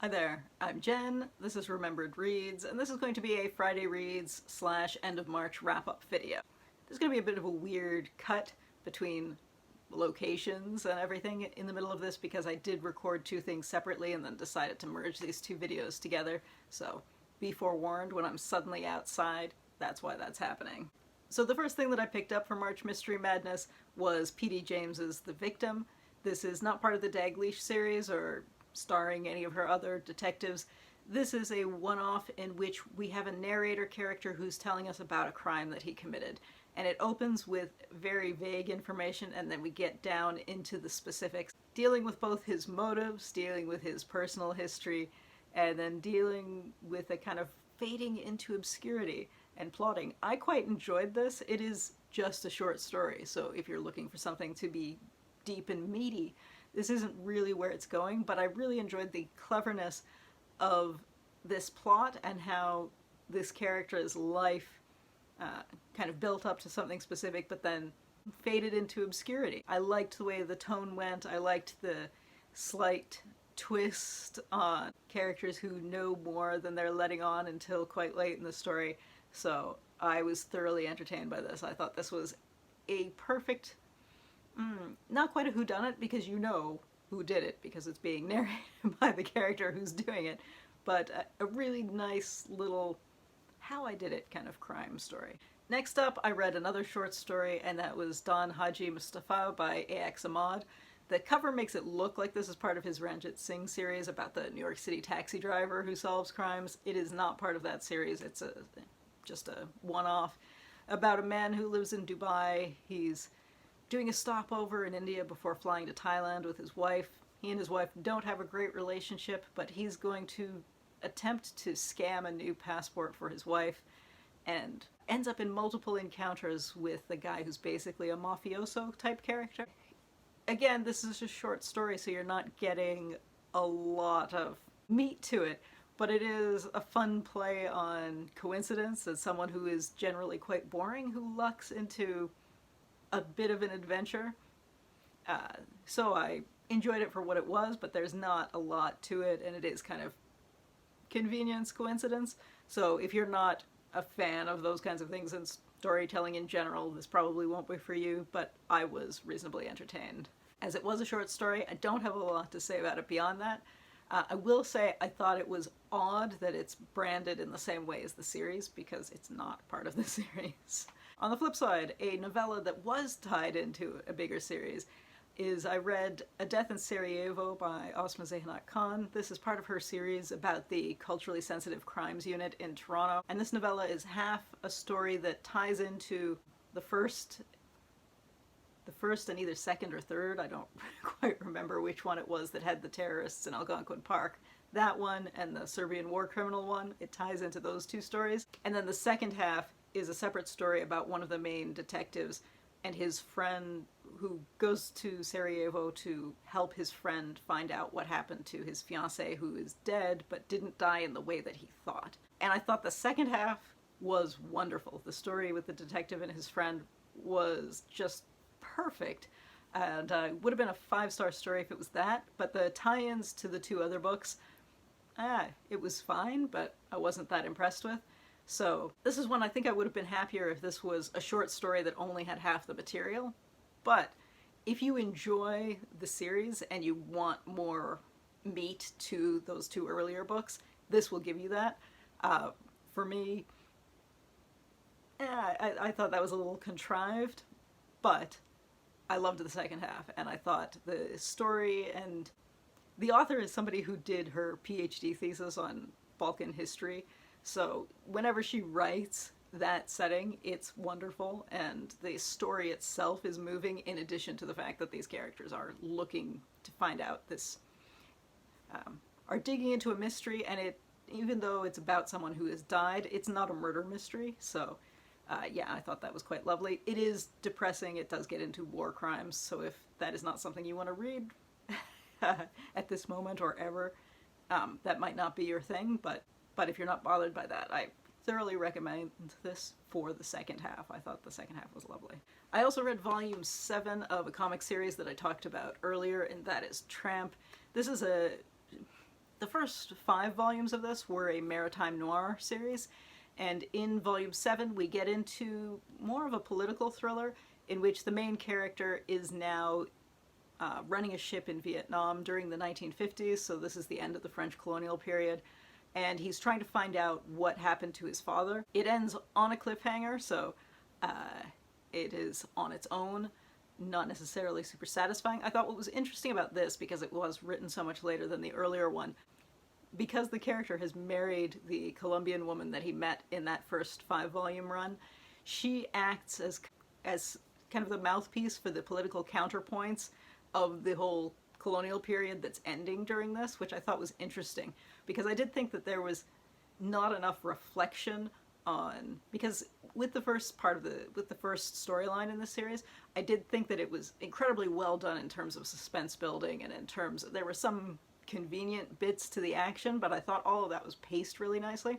Hi there, I'm Jen, this is Remembered Reads, and this is going to be a Friday Reads / end of March wrap-up video. There's going to be a bit of a weird cut between locations and everything in the middle of this because I did record two things separately and then decided to merge these two videos together, so be forewarned when I'm suddenly outside, that's why that's happening. So the first thing that I picked up for March Mystery Madness was P.D. James's The Victim. This is not part of the Dalglish series or starring any of her other detectives. This is a one-off in which we have a narrator character who's telling us about a crime that he committed. And it opens with very vague information and then we get down into the specifics, dealing with both his motives, dealing with his personal history, and then dealing with a kind of fading into obscurity and plotting. I quite enjoyed this. It is just a short story, so if you're looking for something to be deep and meaty, this isn't really where it's going, but I really enjoyed the cleverness of this plot and how this character's life kind of built up to something specific but then faded into obscurity. I liked the way the tone went. I liked the slight twist on characters who know more than they're letting on until quite late in the story, so I was thoroughly entertained by this. I thought this was a perfect not quite a whodunit because you know who did it because it's being narrated by the character who's doing it, but a really nice little how I did it kind of crime story. Next up, I read another short story, and that was Donthaji Mustafa by A.X. Ahmad. The cover makes it look like this is part of his Ranjit Singh series about the New York City taxi driver who solves crimes. It is not part of that series. It's just a one-off about a man who lives in Dubai. He's doing a stopover in India before flying to Thailand with his wife. He and his wife don't have a great relationship, but he's going to attempt to scam a new passport for his wife and ends up in multiple encounters with the guy who's basically a mafioso type character. Again, this is a short story, so you're not getting a lot of meat to it, but it is a fun play on coincidence as someone who is generally quite boring who lucks into a bit of an adventure. So I enjoyed it for what it was, but there's not a lot to it, and it is kind of convenience coincidence. So if you're not a fan of those kinds of things and storytelling in general, this probably won't be for you, but I was reasonably entertained. As it was a short story, I don't have a lot to say about it beyond that. I will say I thought it was odd that it's branded in the same way as the series because it's not part of the series. On the flip side, a novella that was tied into a bigger series is I read A Death in Sarajevo by Ausma Zehanat. This is part of her series about the culturally sensitive crimes unit in Toronto, and this novella is half a story that ties into the first and either second or third, I don't quite remember which one it was that had the terrorists in Algonquin Park. That one and the Serbian war criminal one, it ties into those two stories. And then the second half is a separate story about one of the main detectives and his friend who goes to Sarajevo to help his friend find out what happened to his fiancée who is dead but didn't die in the way that he thought. And I thought the second half was wonderful. The story with the detective and his friend was just perfect, and would have been a 5-star story if it was that, but the tie-ins to the two other books, it was fine, but I wasn't that impressed with. So this is one I think I would have been happier if this was a short story that only had half the material, but if you enjoy the series and you want more meat to those two earlier books, this will give you that. For me, I thought that was a little contrived, but I loved the second half, and I thought the story, and the author is somebody who did her PhD thesis on Balkan history, so whenever she writes that setting, it's wonderful, and the story itself is moving in addition to the fact that these characters are looking to find out this, are digging into a mystery, and it, even though it's about someone who has died, it's not a murder mystery, so yeah, I thought that was quite lovely. It is depressing, it does get into war crimes, so if that is not something you want to read at this moment or ever, that might not be your thing, but if you're not bothered by that, I thoroughly recommend this for the second half. I thought the second half was lovely. I also read volume 7 of a comic series that I talked about earlier, and that is Tramp. This is a The first 5 volumes of this were a maritime noir series, and in volume 7 we get into more of a political thriller in which the main character is now running a ship in Vietnam during the 1950s, so this is the end of the French colonial period, and he's trying to find out what happened to his father. It ends on a cliffhanger, so it is on its own, not necessarily super satisfying. I thought what was interesting about this, because it was written so much later than the earlier one, because the character has married the Colombian woman that he met in that first 5-volume run, she acts as kind of the mouthpiece for the political counterpoints of the whole colonial period that's ending during this, which I thought was interesting, because I did think that there was not enough reflection on, because with the first storyline in this series, I did think that it was incredibly well done in terms of suspense building, and in terms of, there were some convenient bits to the action, but I thought all of that was paced really nicely.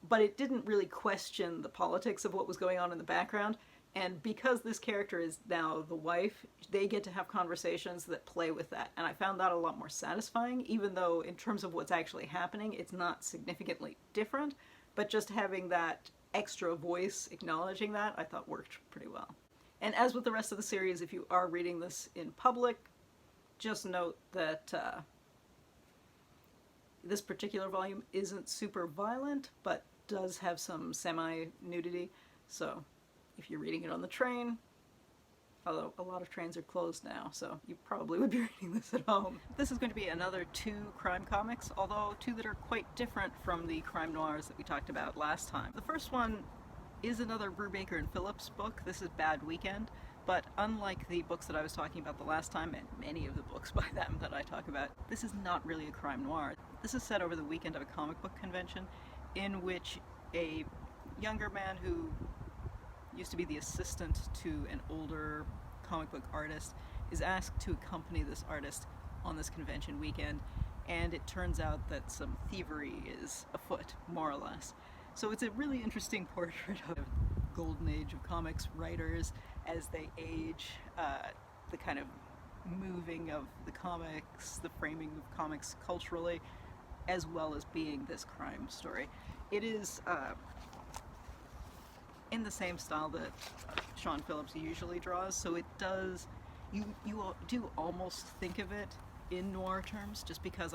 But it didn't really question the politics of what was going on in the background. And because this character is now the wife, they get to have conversations that play with that. And I found that a lot more satisfying, even though in terms of what's actually happening, it's not significantly different. But just having that extra voice acknowledging that, I thought worked pretty well. And as with the rest of the series, if you are reading this in public, just note that this particular volume isn't super violent, but does have some semi-nudity. So if you're reading it on the train, although a lot of trains are closed now, so you probably would be reading this at home. This is going to be another 2 crime comics, although 2 that are quite different from the crime noirs that we talked about last time. The first one is another Brubaker and Phillips book. This is Bad Weekend, but unlike the books that I was talking about the last time, and many of the books by them that I talk about, this is not really a crime noir. This is set over the weekend of a comic book convention in which a younger man who used to be the assistant to an older comic book artist is asked to accompany this artist on this convention weekend, and it turns out that some thievery is afoot, more or less. So it's a really interesting portrait of the golden age of comics writers as they age, the kind of moving of the comics, the framing of comics culturally, as well as being this crime story. It is in the same style that Sean Phillips usually draws, so it does, you do almost think of it in noir terms, just because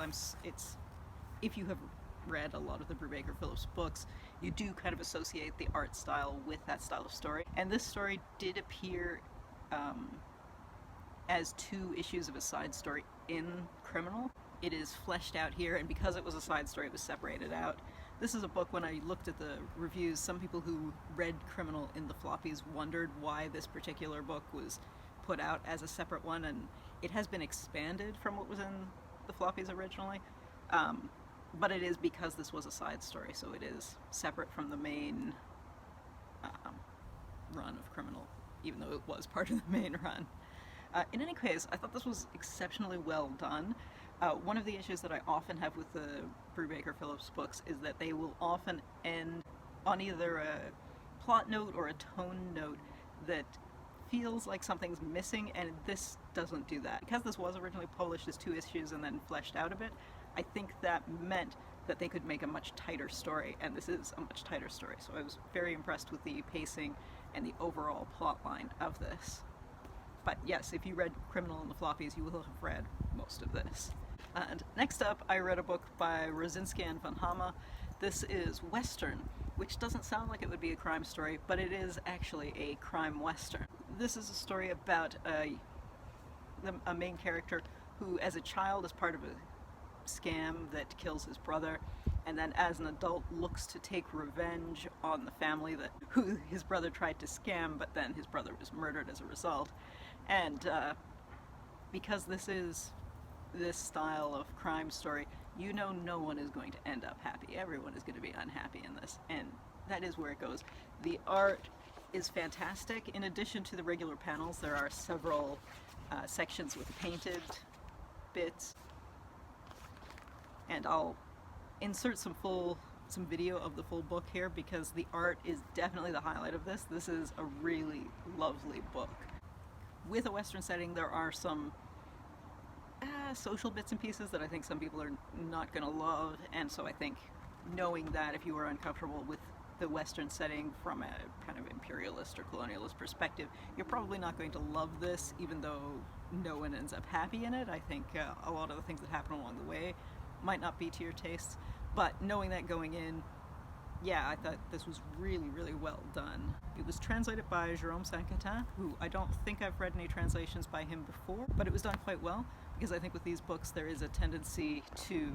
if you have read a lot of the Brubaker Phillips books, you do kind of associate the art style with that style of story. And this story did appear as 2 issues of a side story in Criminal. It is fleshed out here, and because it was a side story, it was separated out. This is a book, when I looked at the reviews, some people who read Criminal in the floppies wondered why this particular book was put out as a separate one, and it has been expanded from what was in the floppies originally. But it is because this was a side story, so it is separate from the main run of Criminal, even though it was part of the main run. In any case, I thought this was exceptionally well done. One of the issues that I often have with the Brubaker Phillips books is that they will often end on either a plot note or a tone note that feels like something's missing, and this doesn't do that. Because this was originally published as 2 issues and then fleshed out a bit, I think that meant that they could make a much tighter story, and this is a much tighter story, so I was very impressed with the pacing and the overall plot line of this. But yes, if you read Criminal in the floppies, you will have read most of this. And next up, I read a book by Rosiński and von Hamme. This is Western, which doesn't sound like it would be a crime story, but it is actually a crime western. This is a story about a main character who, as a child, is part of a scam that kills his brother, and then as an adult looks to take revenge on the family who his brother tried to scam, but then his brother was murdered as a result. And because this is this style of crime story, you know no one is going to end up happy. Everyone is going to be unhappy in this, and that is where it goes. The art is fantastic. In addition to the regular panels, there are several sections with painted bits, and I'll insert some video of the full book here because the art is definitely the highlight of this. This is a really lovely book. With a Western setting, there are some social bits and pieces that I think some people are not going to love, and so I think knowing that if you are uncomfortable with the Western setting from a kind of imperialist or colonialist perspective, you're probably not going to love this, even though no one ends up happy in it. I think a lot of the things that happen along the way might not be to your tastes, but knowing that going in, yeah, I thought this was really, really well done. It was translated by Jerome Saincatin, who I don't think I've read any translations by him before, but it was done quite well, because I think with these books there is a tendency to,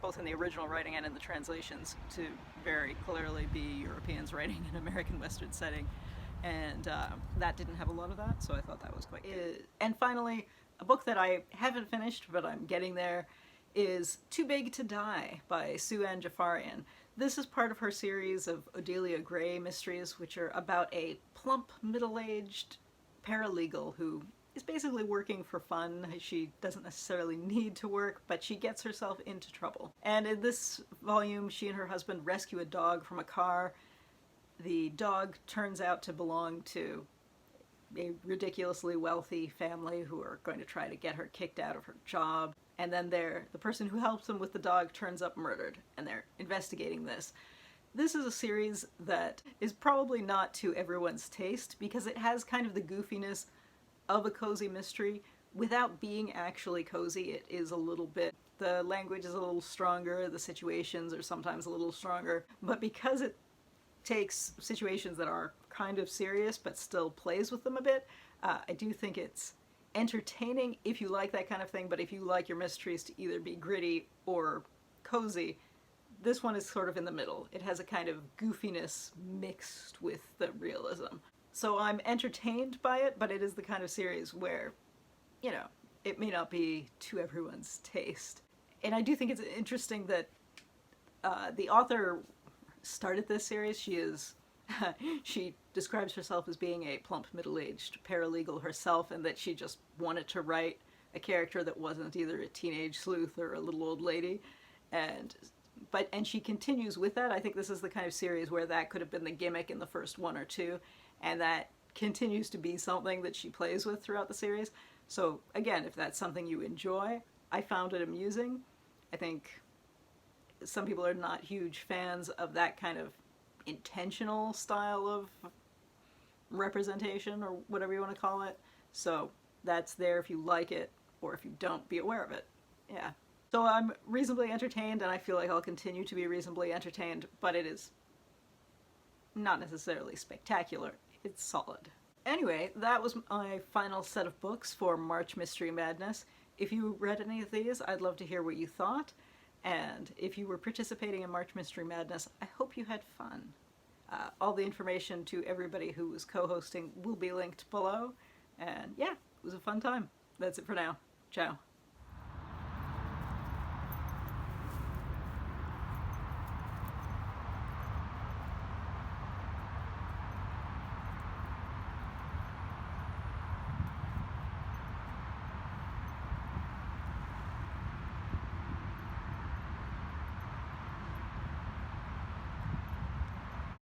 both in the original writing and in the translations, to very clearly be Europeans writing in an American Western setting, and that didn't have a lot of that, so I thought that was quite good. And finally, a book that I haven't finished, but I'm getting there, is Too Big to Die by Sue-Ann Jaffarian. This is part of her series of Odelia Gray mysteries, which are about a plump, middle-aged paralegal who is basically working for fun. She doesn't necessarily need to work, but she gets herself into trouble. And in this volume, she and her husband rescue a dog from a car. The dog turns out to belong to a ridiculously wealthy family who are going to try to get her kicked out of her job. And then the person who helps them with the dog turns up murdered, and they're investigating this. This is a series that is probably not to everyone's taste, because it has kind of the goofiness of a cozy mystery without being actually cozy. It is a little bit, the language is a little stronger, the situations are sometimes a little stronger, but because it takes situations that are kind of serious but still plays with them a bit, I do think it's entertaining if you like that kind of thing, but if you like your mysteries to either be gritty or cozy, this one is sort of in the middle. It has a kind of goofiness mixed with the realism. So I'm entertained by it, but it is the kind of series where, you know, it may not be to everyone's taste. And I do think it's interesting that the author started this series. She describes herself as being a plump, middle-aged paralegal herself, and that she just wanted to write a character that wasn't either a teenage sleuth or a little old lady. And she continues with that. I think this is the kind of series where that could have been the gimmick in the first one or two, and that continues to be something that she plays with throughout the series. So again, if that's something you enjoy, I found it amusing. I think some people are not huge fans of that kind of intentional style of representation, or whatever you want to call it. So that's there if you like it, or if you don't, be aware of it. Yeah. So I'm reasonably entertained, and I feel like I'll continue to be reasonably entertained, but it is not necessarily spectacular. It's solid. Anyway, that was my final set of books for March Mystery Madness. If you read any of these, I'd love to hear what you thought. And if you were participating in March Mystery Madness, I hope you had fun. All the information to everybody who was co-hosting will be linked below. And yeah, it was a fun time. That's it for now. Ciao.